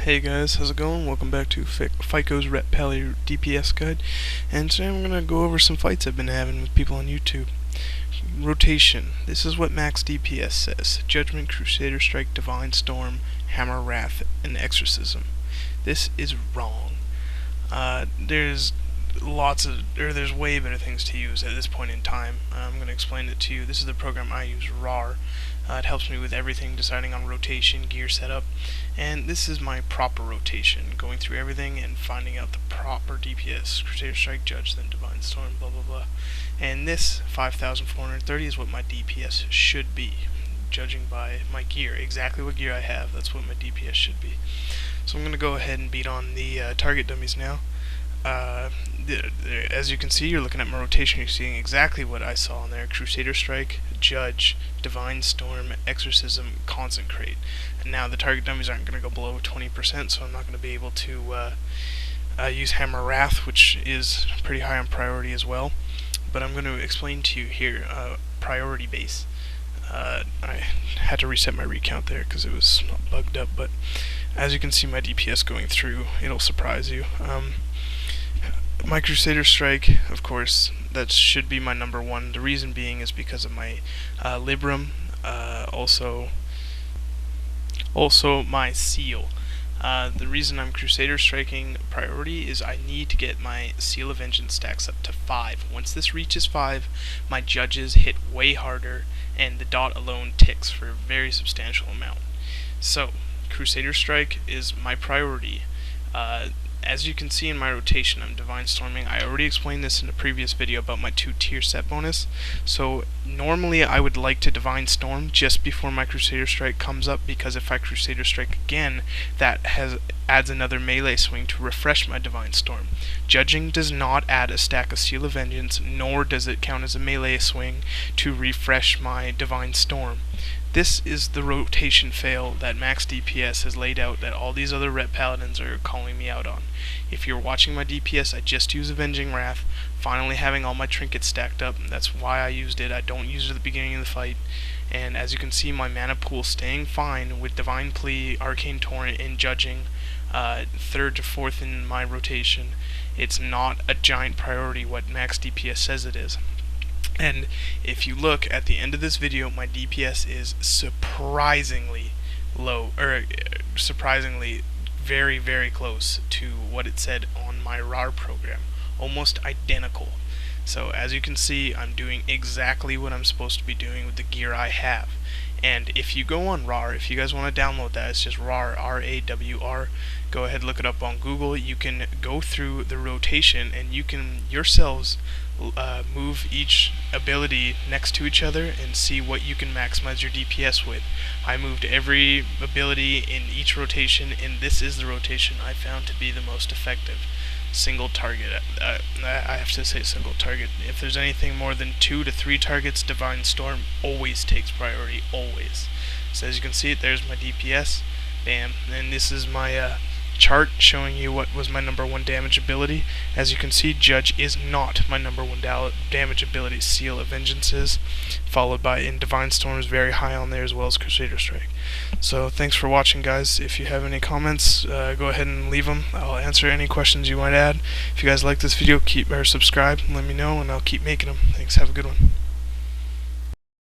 Hey guys, how's it going? Welcome back to Fyko's Ret DPS guide, and today I'm going to go over some fights I've been having with people on YouTube. Rotation. This is what MAXDPS says. Judgment, Crusader Strike, Divine Storm, Hammer Wrath, and Exorcism. This is wrong. There's way better things to use at this point in time. I'm going to explain it to you. This is the program I use, RAR. It helps me with everything, deciding on rotation, gear setup, and this is my proper rotation, going through everything and finding out the proper DPS, Crusader Strike, Judge, then Divine Storm, blah blah blah. And this 5,430 is what my DPS should be, judging by my gear, exactly what gear I have, that's what my DPS should be. So I'm going to go ahead and beat on the target dummies now. As you can see, you're looking at my rotation, you're seeing exactly what I saw in there: Crusader Strike, Judge, Divine Storm, Exorcism, Consecrate. And now the target dummies aren't going to go below 20%, so I'm not going to be able to use Hammer Wrath, which is pretty high on priority as well. But I'm going to explain to you here, priority base. I had to reset my recount there because it was bugged up, but as you can see my DPS going through, it'll surprise you. My Crusader Strike, of course, that should be my number one. The reason being is because of my Librum, also my Seal. The reason I'm Crusader Striking priority is I need to get my Seal of Vengeance stacks up to 5. Once this reaches 5, my Judges hit way harder, and the dot alone ticks for a very substantial amount. So, Crusader Strike is my priority. As you can see in my rotation, I'm Divine Storming. I already explained this in a previous video about my 2-tier set bonus. So normally I would like to Divine Storm just before my Crusader Strike comes up, because if I Crusader Strike again, that adds another melee swing to refresh my Divine Storm. Judging does not add a stack of Seal of Vengeance, nor does it count as a melee swing to refresh my Divine Storm. This is the rotation fail that MAXDPS has laid out that all these other Ret Paladins are calling me out on. If you're watching my DPS, I just use Avenging Wrath, finally having all my trinkets stacked up, and that's why I used it. I don't use it at the beginning of the fight. And as you can see, my mana pool staying fine with Divine Plea, Arcane Torrent, and Judging, 3rd to 4th in my rotation. It's not a giant priority what MAXDPS says it is. And if you look at the end of this video, my DPS is surprisingly low, or surprisingly very, very close to what it said on my RAR program. Almost identical. So as you can see, I'm doing exactly what I'm supposed to be doing with the gear I have. And if you go on RAR, if you guys want to download that, it's just RAR, R-A-W-R. Go ahead, look it up on Google. You can go through the rotation and you can yourselves move each ability next to each other and see what you can maximize your DPS with. I moved every ability in each rotation, and this is the rotation I found to be the most effective. Single target. I have to say single target. If there's anything more than 2 to 3 targets, Divine Storm always takes priority, always. So as you can see, there's my DPS. Bam. And this is my chart showing you what was my number 1 damage ability. As you can see, Judge is not my number 1 damage ability. Seal of Vengeance is, followed by, in Divine Storm is very high on there, as well as Crusader Strike. So thanks for watching, guys. If you have any comments, go ahead and leave them. I'll answer any questions you might add. If you guys like this video, subscribe and let me know, and I'll keep making them. Thanks, have a good one.